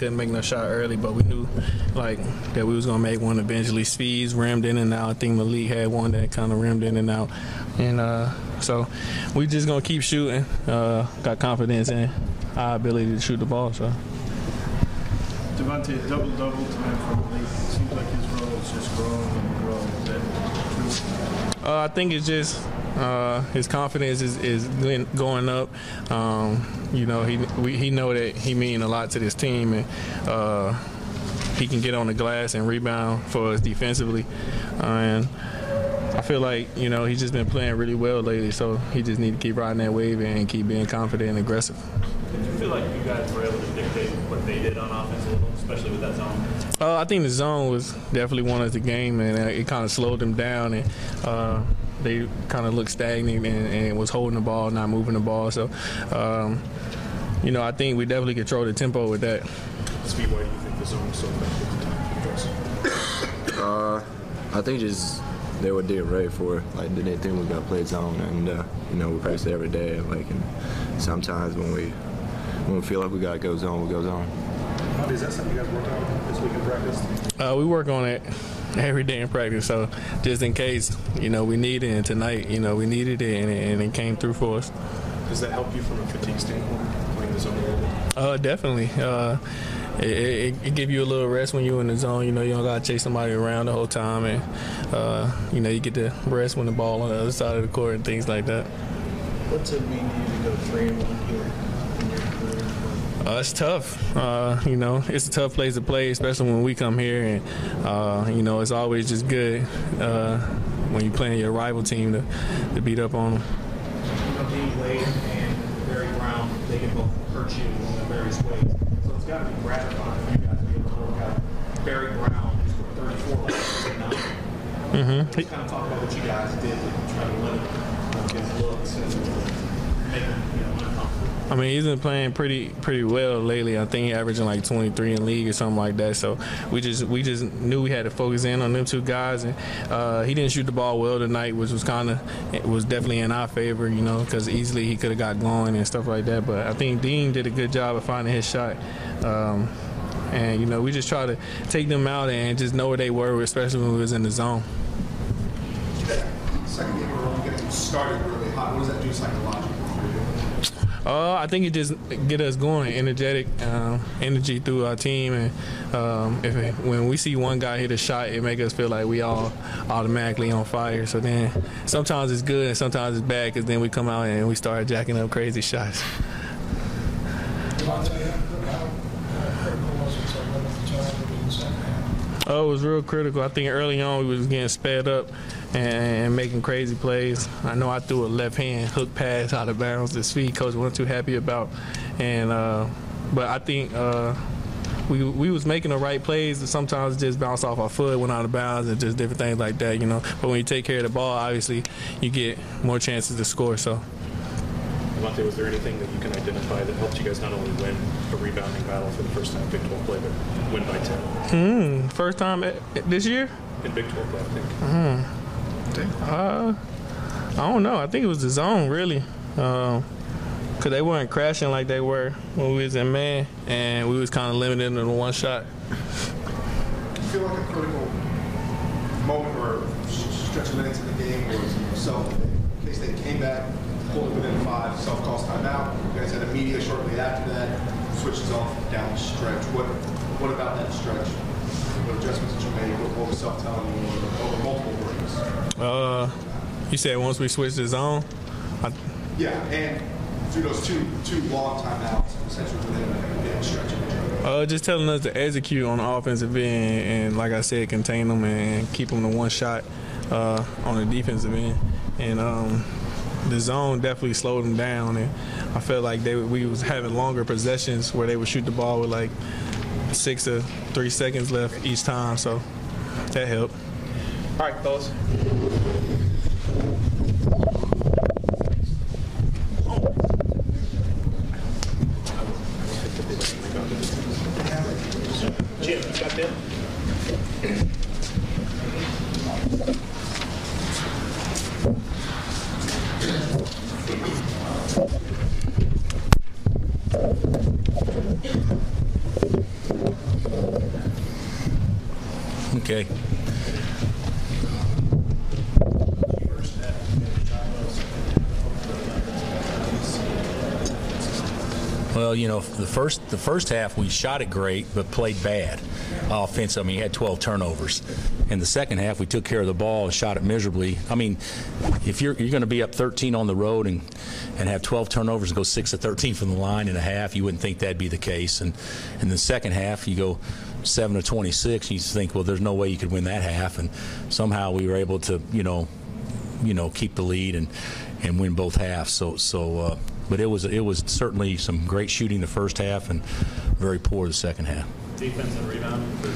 couldn't make no shot early, but we knew like that we was gonna make one eventually. Svi's rimmed in and out. I think Malik had one that kind of rimmed in and out, and so we just gonna keep shooting. Got confidence in our ability to shoot the ball. So. Devontae, double-double tonight from Malik. It seems like his role is just growing and growing. Is that true? I think it's just his confidence is going up. You know, he know that he mean a lot to this team, and he can get on the glass and rebound for us defensively. And I feel like, you know, he's just been playing really well lately, so he just need to keep riding that wave and keep being confident and aggressive. Did you feel like you guys were able to dictate what they did on offense a little, especially with that zone? I think the zone was definitely won us the game, and it kind of slowed them down, and they kind of looked stagnant and was holding the ball, not moving the ball. So, you know, I think we definitely controlled the tempo with that. Svi, why do you think the zone was so effective at the time? I think just they were getting ready for it. Like, they didn't think we were gonna play zone, and you know, we practice it every day. And sometimes when we feel like we gotta go zone, we go zone. Is that something you guys worked on this week in practice? We work on it every day in practice. So just in case, you know, we need it, and tonight, you know, we needed it, and it came through for us. Does that help you from a fatigue standpoint, playing the zone a little bit? Definitely. It give you a little rest when you're in the zone. You know, you don't got to chase somebody around the whole time, and, you know, you get to rest when the ball on the other side of the court and things like that. What's it mean to you to go 3-1 here in your career? It's tough. You know, it's a tough place to play, especially when we come here, and, you know, it's always just good when you're playing your rival team to beat up on them. Dean Wade and Barry Brown, they can both hurt you in various ways. So it's got to be gratifying for you guys to be able to work out Barry Brown, who's 34 last year now. Let's kind of talk about what you guys did to try to limit his looks and make him, you know, uncomfortable. I mean, he's been playing pretty well lately. I think he's averaging like 23 in the league or something like that. So we just knew we had to focus in on them two guys, and he didn't shoot the ball well tonight, which was definitely in our favor, you know, because easily he could have got going and stuff like that. But I think Dean did a good job of finding his shot. And, you know, we just try to take them out and just know where they were, especially when we was in the zone. Second game in a row, getting started really hot. What does that do psychologically for you? I think it just get us going, energetic, energy through our team, and when we see one guy hit a shot, it make us feel like we all automatically on fire. So then sometimes it's good and sometimes it's bad, because then we come out and we start jacking up crazy shots. Oh, it was real critical. I think early on we was getting sped up and making crazy plays. I know I threw a left-hand hook pass out of bounds that Svi coach wasn't too happy about, and but I think we was making the right plays. Sometimes it just bounced off our foot, went out of bounds, and just different things like that, you know. But when you take care of the ball, obviously you get more chances to score. So. Devontae, was there anything that you can identify that helped you guys not only win a rebounding battle for the first time in Big 12 play, but win by 10? First time this year? In Big 12 play, I think. I don't know. I think it was the zone, really. Because they weren't crashing like they were when we was in man, and we was kind of limited to one shot. Do you feel like a critical moment or stretch of minutes in the game was in case they came back, pulled it within 5, self-calls timeout. You guys had a media shortly after that, switches off down the stretch. What about that stretch? What adjustments did you make? What was self-telling you over multiple breaks? You said once we switched the zone? Yeah, and through those two long timeouts, essentially within a stretch. Just telling us to execute on the offensive end, and like I said, contain them and keep them to one shot on the defensive end. And the zone definitely slowed them down, and I felt like we was having longer possessions where they would shoot the ball with like 6 to 3 seconds left each time, so that helped. All right, fellas. Jim, you got that? Okay. Well, you know, the first half we shot it great, but played bad offense. I mean, he had 12 turnovers. In the second half, we took care of the ball and shot it miserably. I mean, if you're going to be up 13 on the road and have 12 turnovers and go 6 of 13 from the line in a half, you wouldn't think that'd be the case. And in the second half, you go 7 of 26, and you think, well, there's no way you could win that half. And somehow we were able to, you know, keep the lead and win both halves. But it was certainly some great shooting the first half and very poor the second half. Defense and rebounding was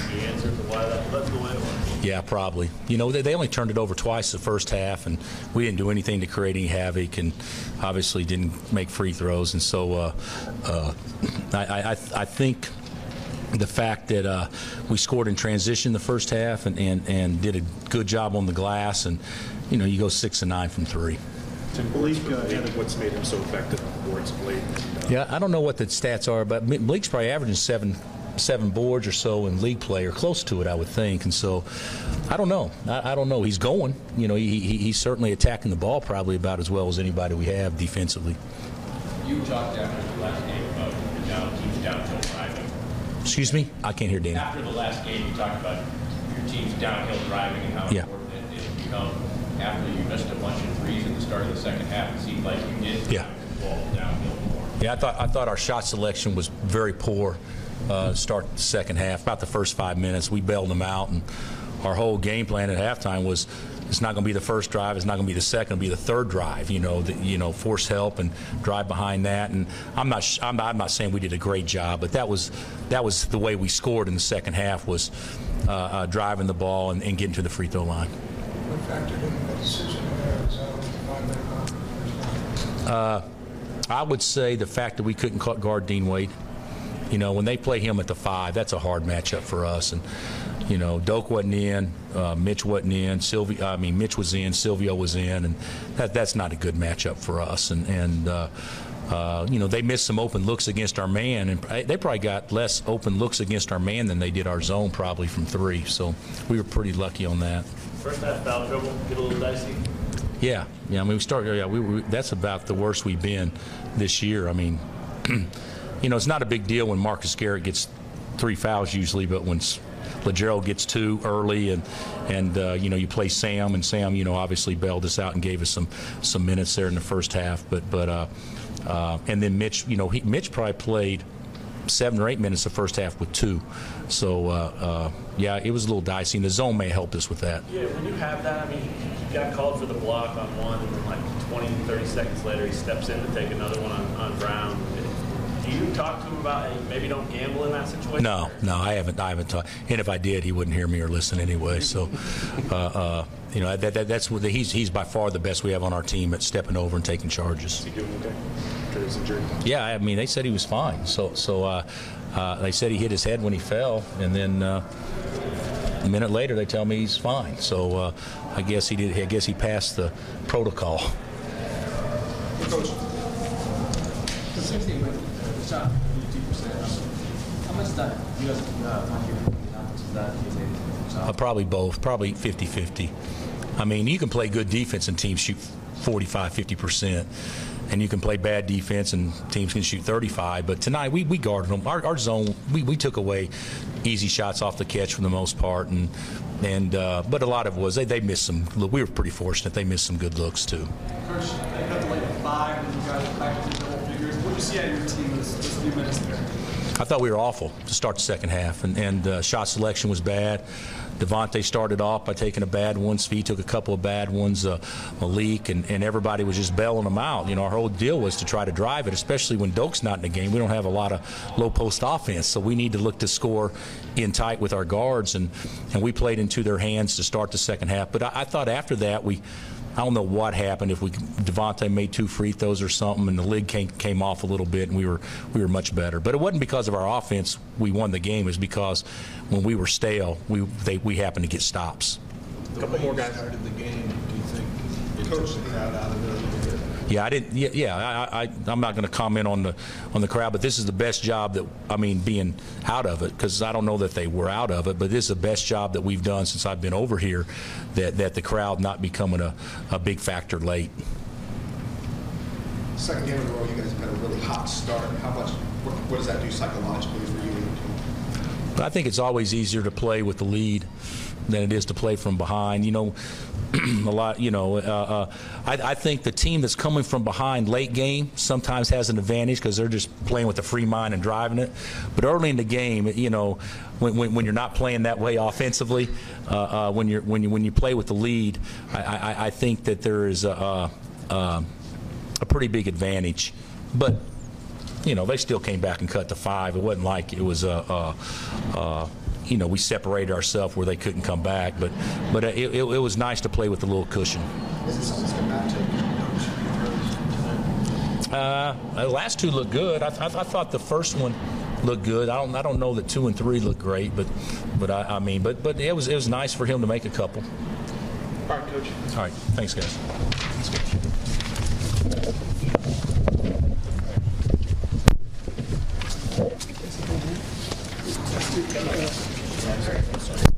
the answer to why that's the way it was. Yeah, probably. You know, they only turned it over twice the first half, and we didn't do anything to create any havoc, and obviously didn't make free throws. And so I think the fact that we scored in transition the first half and did a good job on the glass, and you know, you go 6 of 9 from 3. What's made him so effective on the boards of late? Yeah, I don't know what the stats are, but Bleak's probably averaging seven boards or so in league play, or close to it, I would think. And so, I don't know. I don't know. He's going. You know, he's certainly attacking the ball probably about as well as anybody we have defensively. You talked after the last game about the team's downhill driving. Excuse me? I can't hear Danny. After the last game, you talked about your team's downhill driving and how important it has become. After you missed a bunch of threes at the start of the second half, it seemed like you did the ball downhill more. Yeah, I thought our shot selection was very poor. Start the second half, about the first 5 minutes, we bailed them out, and our whole game plan at halftime was it's not going to be the first drive, it's not going to be the second, it'll be the third drive. Force help and drive behind that. And I'm not saying we did a great job, but that was the way we scored in the second half, was driving the ball and getting to the free throw line. What factored in the decision there? I would say the fact that we couldn't guard Dean Wade. You know, when they play him at the 5, that's a hard matchup for us. And you know, Doak wasn't in, Mitch wasn't in, Mitch was in, Silvio was in, and that's not a good matchup for us. And you know, they missed some open looks against our man, and they probably got less open looks against our man than they did our zone, probably from 3. So we were pretty lucky on that. First half foul trouble, get a little dicey. Yeah. I mean, we started. Yeah, that's about the worst we've been this year. I mean, you know, it's not a big deal when Marcus Garrett gets 3 fouls usually, but when Legero gets 2 early, and you know, you play Sam, and Sam, you know, obviously bailed us out and gave us some minutes there in the first half. But and then Mitch, you know, Mitch probably played 7 or 8 minutes the first half with 2. So yeah, it was a little dicey, and the zone may have helped us with that. Yeah, when you have that, I mean, he got called for the block on one, and then like 20, 30 seconds later, he steps in to take another one on Brown. Do you talk to him about, hey, maybe don't gamble in that situation? No, I haven't talked. And if I did, he wouldn't hear me or listen anyway. So, you know, that's what he's by far the best we have on our team at stepping over and taking charges. Is he doing okay after his injury? Yeah, I mean, they said he was fine. So they said he hit his head when he fell, and then a minute later they tell me he's fine. So I guess he did. I guess he passed the protocol. Coach. The 16 with the shot 52%. How much is that you guys want to hear? How much is that? Probably both. Probably 50-50. I mean, you can play good defense and teams shoot 45-50%. And you can play bad defense and teams can shoot 35. But tonight we guarded them. Our zone, we took away easy shots off the catch for the most part, but a lot of it was they missed some. We were pretty fortunate. They missed some good looks too. Coach, they got to late 5, and you guys are back to double figures. What did you see out of your team this few minutes there? I thought we were awful to start the second half, and shot selection was bad. Devontae started off by taking a bad one. Svi took a couple of bad ones. Malik and everybody was just bailing them out. You know, our whole deal was to try to drive it, especially when Doak's not in the game. We don't have a lot of low post offense, so we need to look to score in tight with our guards, and we played into their hands to start the second half. But I thought after that I don't know what happened, if Devontae made 2 free throws or something, and the lid came off a little bit, and we were much better. But it wasn't because of our offense we won the game. It was because when we were stale, we happened to get stops. A couple more guys started the game. Do you think it took the crowd out of it? Yeah, I didn't. I'm not going to comment on the crowd, but this is the best job being out of it, because I don't know that they were out of it, but this is the best job that we've done since I've been over here. That the crowd not becoming a big factor late. Second game in a row, you guys have had a really hot start. What does that do psychologically for you and your team? But I think it's always easier to play with the lead than it is to play from behind. A lot. I think the team that's coming from behind late game sometimes has an advantage because they're just playing with a free mind and driving it. But early in the game, when you're not playing that way offensively, when you play with the lead, I think that there is a pretty big advantage. But they still came back and cut to 5. It wasn't like it was we separated ourselves where they couldn't come back. But it was nice to play with a little cushion. Is it something that's going to matter? The last 2 looked good. I thought the first one looked good. I don't know that 2 and 3 looked great, but it was nice for him to make a couple. All right, Coach. All right, thanks, guys. Sorry.